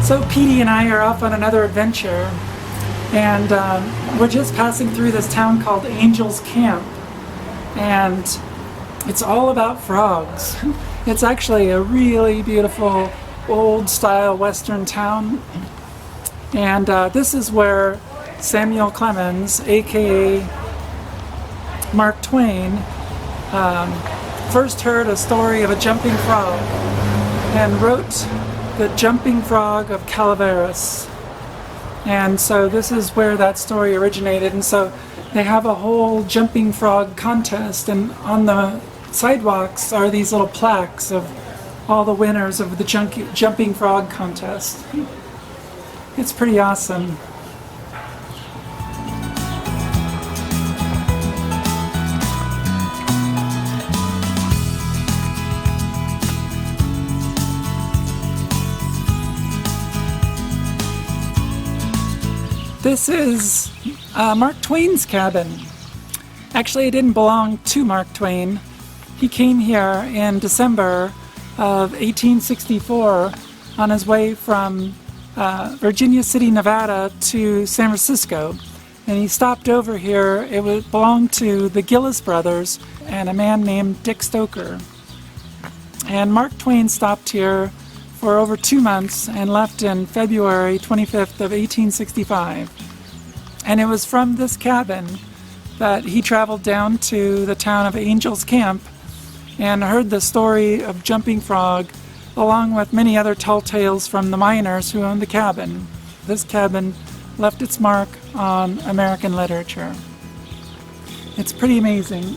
So Petey and I are off on another adventure, and we're just passing through this town called Angel's Camp, and it's all about frogs. It's actually a really beautiful old-style western town, and this is where Samuel Clemens, aka Mark Twain, first heard a story of a jumping frog and wrote The Jumping Frog of Calaveras. And so this is where that story originated, and so they have a whole jumping frog contest, and on the sidewalks are these little plaques of all the winners of the jumping frog contest. It's pretty awesome. This is Mark Twain's cabin. Actually, it didn't belong to Mark Twain. He came here in December of 1864 on his way from Virginia City, Nevada to San Francisco. And he stopped over here. It belonged to the Gillis brothers and a man named Dick Stoker. And Mark Twain stopped here for over 2 months and left in February 25th of 1865. And it was from this cabin that he traveled down to the town of Angel's Camp and heard the story of Jumping Frog, along with many other tall tales from the miners who owned the cabin. This cabin left its mark on American literature. It's pretty amazing.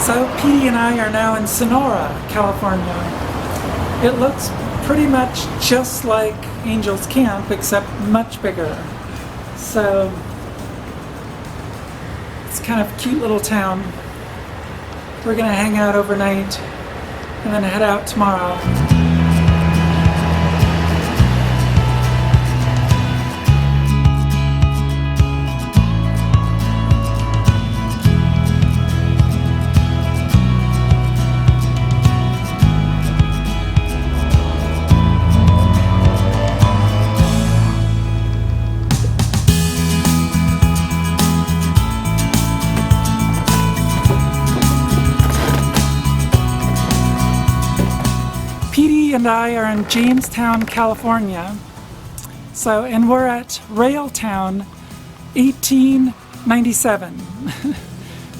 So Petey and I are now in Sonora, California. It looks pretty much just like Angel's Camp, except much bigger. So it's kind of a cute little town. We're gonna hang out overnight and then head out tomorrow. And I are in Jamestown, California. And we're at Railtown 1897.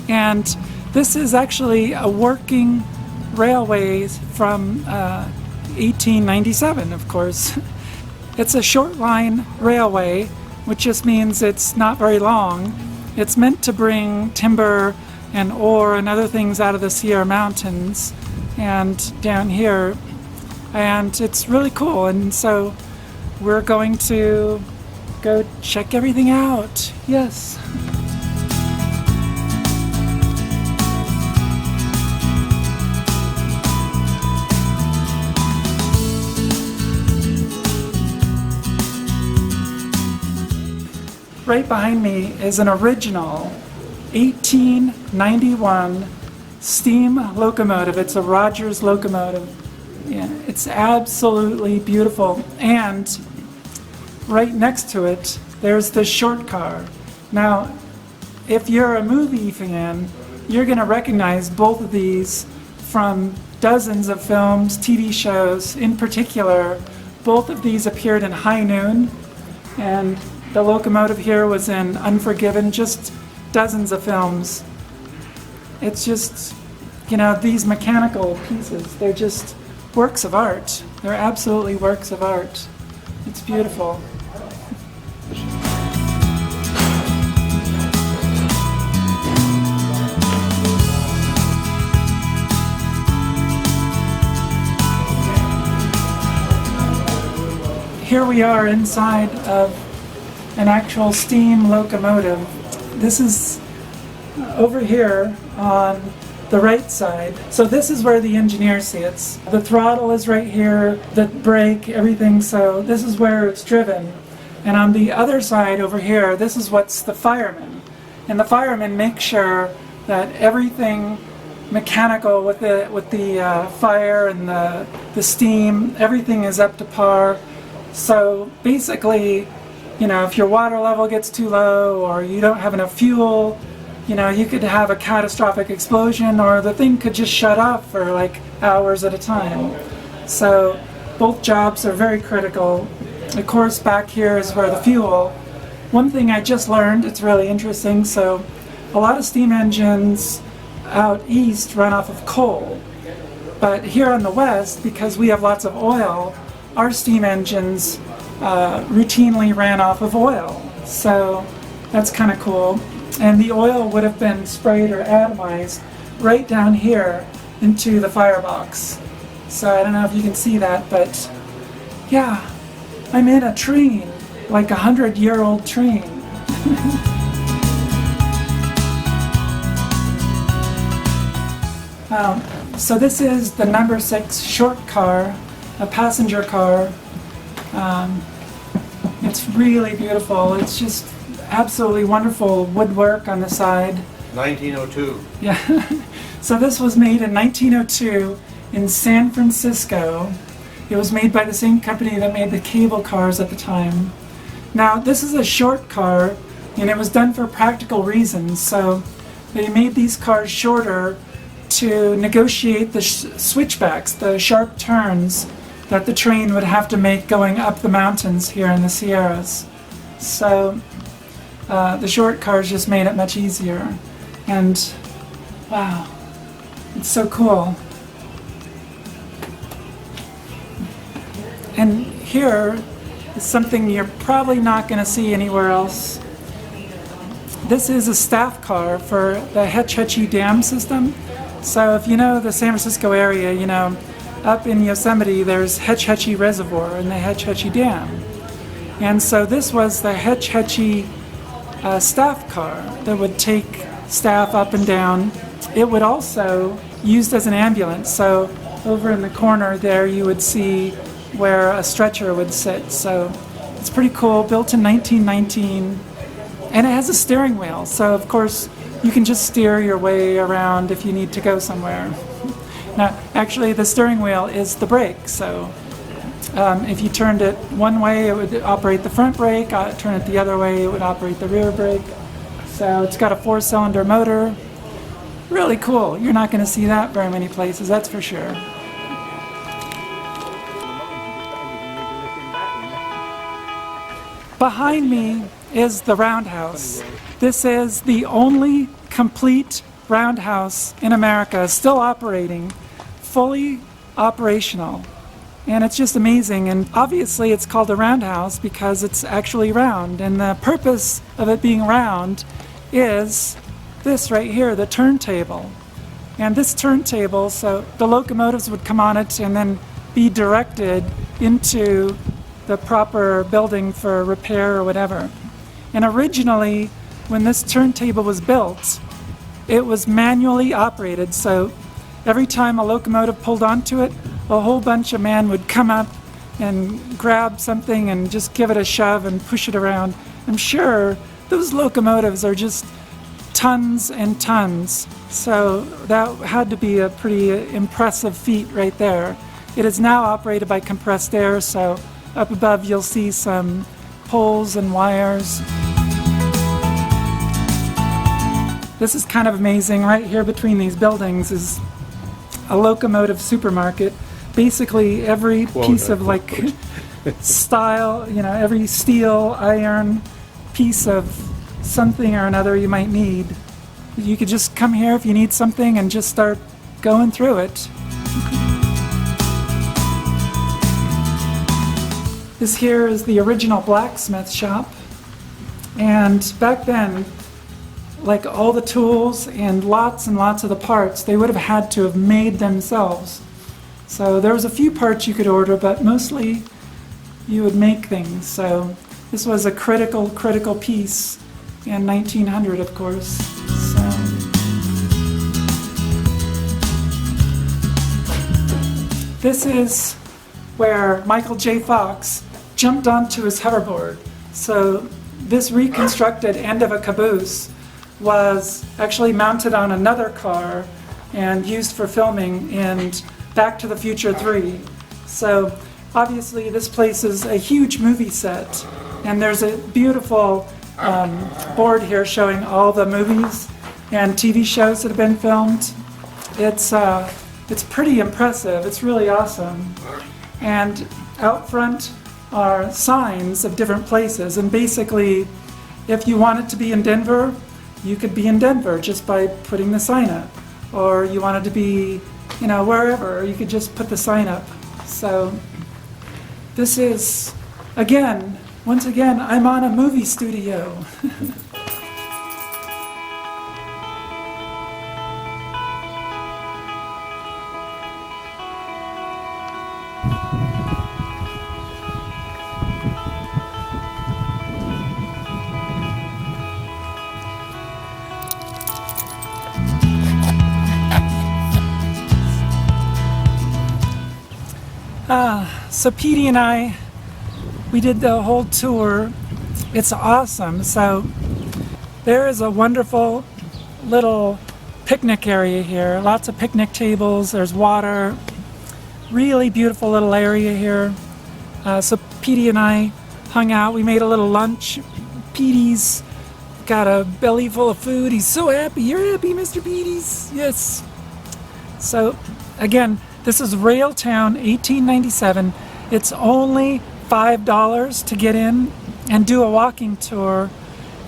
And this is actually a working railway from 1897, of course. It's a short line railway, which just means it's not very long. It's meant to bring timber and ore and other things out of the Sierra Mountains and down here. And it's really cool, and so we're going to go check everything out. Yes. Right behind me is an original 1891 steam locomotive. It's a Rogers locomotive. Yeah, it's absolutely beautiful. And right next to it, there's the short car. Now, if you're a movie fan, you're going to recognize both of these from dozens of films, TV shows. In particular, both of these appeared in High Noon, and the locomotive here was in Unforgiven, just dozens of films. It's just, these mechanical pieces, they're just works of art. They're absolutely works of art. It's beautiful. Here we are inside of an actual steam locomotive. This is over here on the right side. So this is where the engineer sits. The throttle is right here, the brake, everything, so this is where it's driven. And on the other side over here, this is what's the fireman. And the firemen make sure that everything mechanical with the fire and the steam, everything is up to par. So basically, you know, if your water level gets too low or you don't have enough fuel, you know, you could have a catastrophic explosion, or the thing could just shut off for like hours at a time. So both jobs are very critical. Of course, back here is where the fuel. One thing I just learned, it's really interesting, so a lot of steam engines out east run off of coal. But here on the west, because we have lots of oil, our steam engines routinely ran off of oil. So that's kind of cool. And the oil would have been sprayed or atomized right down here into the firebox. So I don't know if you can see that, but yeah, I'm in a train, like 100-year-old train. So this is the number 6 short car, a passenger car. It's really beautiful. It's just absolutely wonderful woodwork on the side. 1902. Yeah. So this was made in 1902 in San Francisco. It was made by the same company that made the cable cars at the time. Now this is a short car, and it was done for practical reasons. So they made these cars shorter to negotiate the switchbacks, the sharp turns that the train would have to make going up the mountains here in the Sierras. So the short cars just made it much easier. And wow, it's so cool. And here is something you're probably not going to see anywhere else. This is a staff car for the Hetchy dam system. So if you know the San Francisco area, you know, up in Yosemite there's Hetchy Reservoir and the Hetchy Dam. And so this was the Hetchy staff car that would take staff up and down. It would also used as an ambulance. So over in the corner there you would see where a stretcher would sit. So it's pretty cool, built in 1919. And it has a steering wheel. So of course you can just steer your way around if you need to go somewhere. Now, actually, the steering wheel is the brake, so if you turned it one way, it would operate the front brake. Turn it the other way, it would operate the rear brake. So it's got a 4-cylinder motor. Really cool. You're not going to see that very many places, that's for sure. Behind me is the roundhouse. This is the only complete roundhouse in America still operating, fully operational. And it's just amazing. And obviously it's called a roundhouse because it's actually round. And the purpose of it being round is this right here, the turntable. And this turntable, so the locomotives would come on it and then be directed into the proper building for repair or whatever. And originally, when this turntable was built, it was manually operated, so every time a locomotive pulled onto it, a whole bunch of men would come up and grab something and just give it a shove and push it around. I'm sure those locomotives are just tons and tons, so that had to be a pretty impressive feat right there. It is now operated by compressed air, so up above you'll see some poles and wires. This is kind of amazing. Right here between these buildings is a locomotive supermarket. Basically every piece of like style, you know, every steel, iron piece of something or another you might need. You could just come here if you need something and just start going through it. This here is the original blacksmith shop. And back then, like all the tools and lots of the parts, they would have had to have made themselves. So there was a few parts you could order, but mostly you would make things. So this was a critical piece in 1900, of course. So This is where Michael J. Fox jumped onto his hoverboard. So this reconstructed end of a caboose was actually mounted on another car and used for filming in Back to the Future 3. So obviously this place is a huge movie set, and there's a beautiful board here showing all the movies and TV shows that have been filmed. It's pretty impressive. It's really awesome. And out front are signs of different places, and basically if you wanted to be in Denver, you could be in Denver just by putting the sign up. Or you wanted to be, wherever, you could just put the sign up. So this is, once again, I'm on a movie studio. So Petey and I, we did the whole tour. It's awesome. So there is a wonderful little picnic area here. Lots of picnic tables. There's water. Really beautiful little area here. So Petey and I hung out. We made a little lunch. Petey's got a belly full of food. He's so happy. You're happy, Mr. Petey's? Yes. So again, this is Railtown, 1897. It's only $5 to get in and do a walking tour.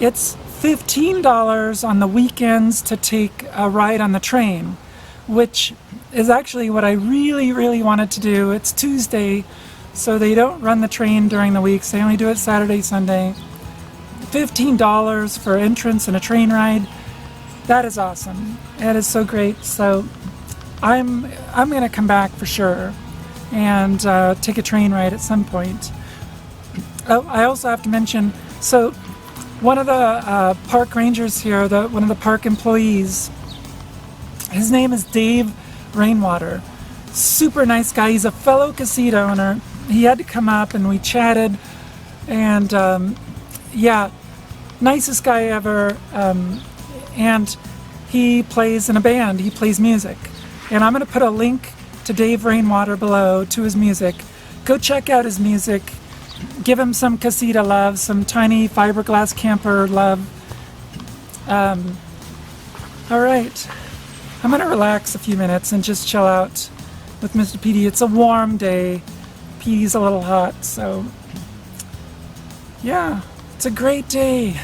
It's $15 on the weekends to take a ride on the train, which is actually what I really, really wanted to do. It's Tuesday, so they don't run the train during the weeks. They only do it Saturday, Sunday. $15 for entrance and a train ride. That is awesome. That is so great. So I'm gonna come back for sure and take a train ride at some point. Oh, I also have to mention, so one of the park rangers here, one of the park employees, his name is Dave Rainwater. Super nice guy. He's a fellow casita owner. He had to come up and we chatted, and yeah, nicest guy ever. And he plays in a band. He plays music. And I'm going to put a link to Dave Rainwater below to his music. Go check out his music. Give him some casita love, some tiny fiberglass camper love. All right. I'm going to relax a few minutes and just chill out with Mr. Petey. It's a warm day. Petey's a little hot, so yeah, it's a great day.